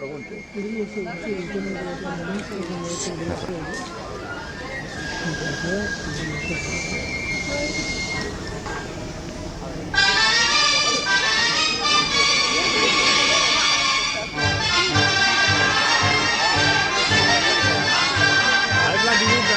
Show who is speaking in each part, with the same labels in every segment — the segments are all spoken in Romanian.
Speaker 1: pregunto. Hai la divisa,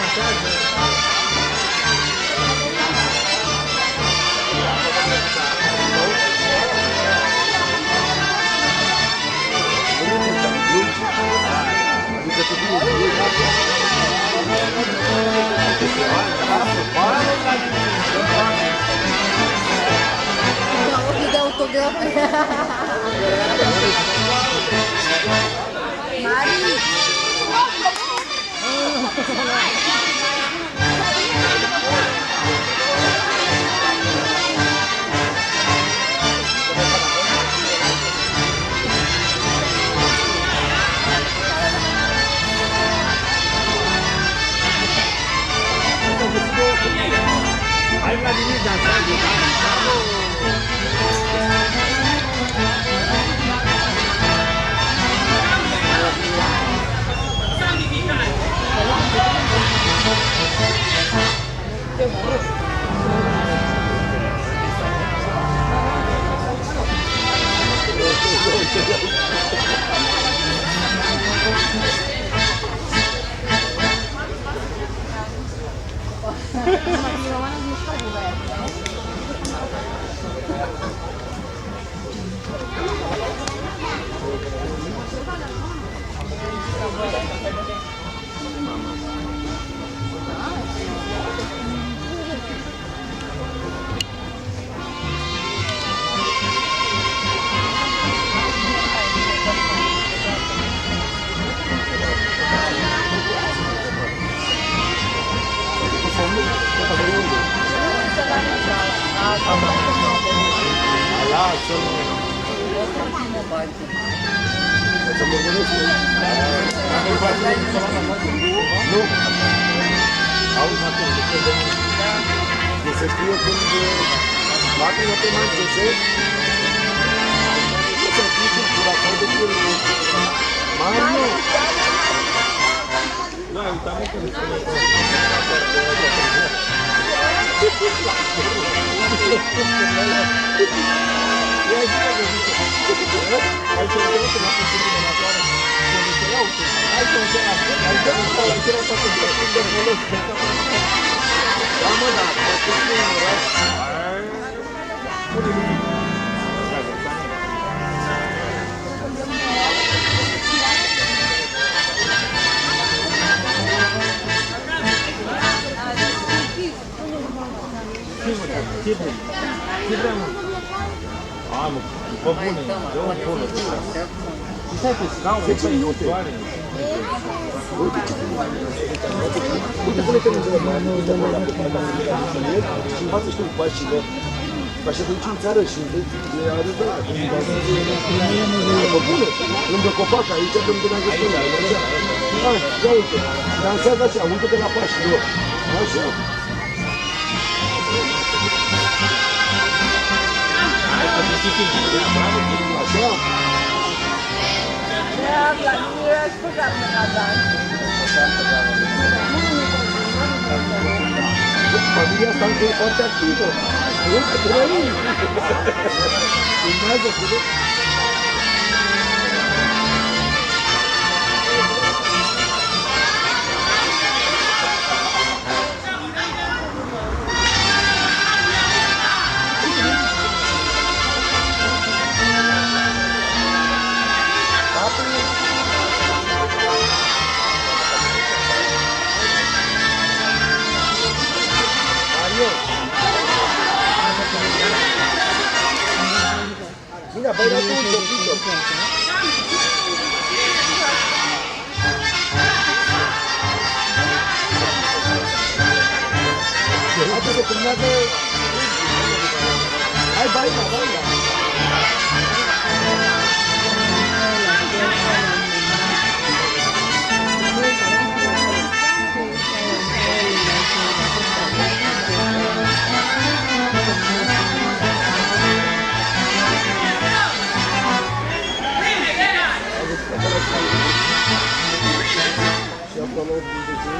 Speaker 2: Não, dá autógrafo. Mari.
Speaker 1: Hai la divisa, se scrie când lacrima pe mai sus, nu se scrie cura sau de cura. Mario! Nu, uitam-o când spune că... Hai să vedem că n-a fost bine la toară. Hai să vedem la toară. Hai să vedem la toară. Da, mă, da, mă spune în oraș. Ce vrem? Hai, mă, bă, bune, dă-o în bună. Și stai pe scaună, 10 minute. Uite pune că lângă mă, uite-mă la și în față știu pașile. Așa te duci în țară și le arătă. Bă, bune, lângă copac, aici lângă năgătoare. Hai, ia uite, dansează așa, uite-te la pașile lor. Așa. Așa.
Speaker 2: La mine scuza mă la dan.
Speaker 1: Familia asta încă e foarte activă. Nu că trăim. Urmează, vedeți? Mira, baila tú un poquito. Antes de terminar de... Ay, baila, baila. acolo de ce?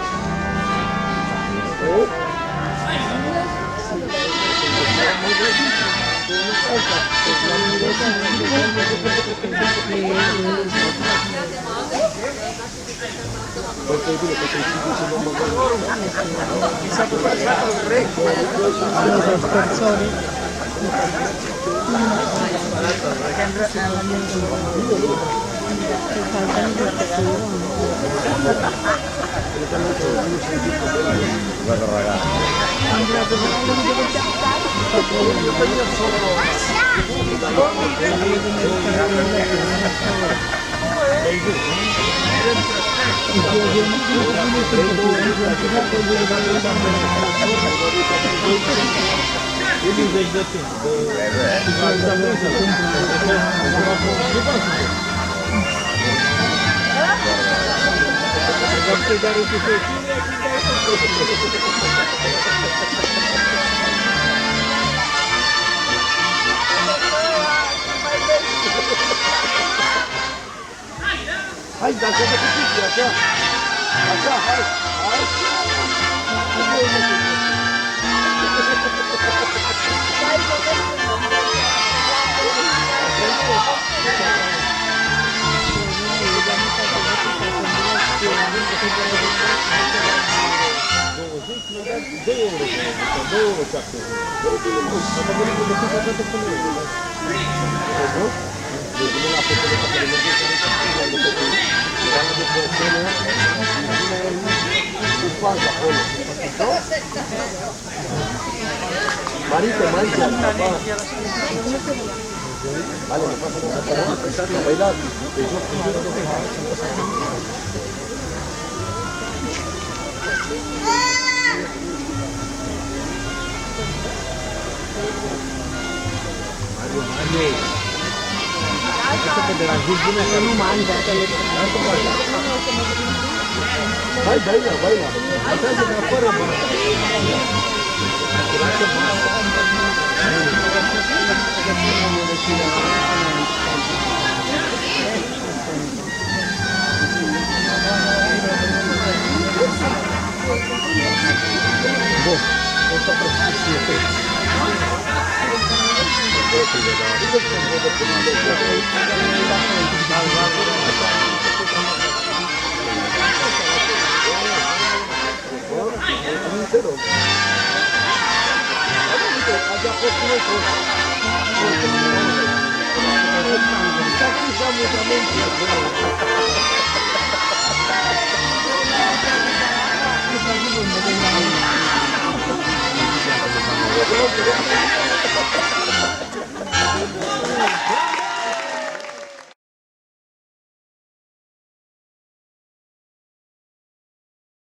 Speaker 3: Guarda ragazzi.
Speaker 1: Hai, dacă vă puteți, așa. Așa, hai, hai. Marita, Marita, papá. Vale, me pasa a bailar. Vai, baila, baila. Atrás de afuera,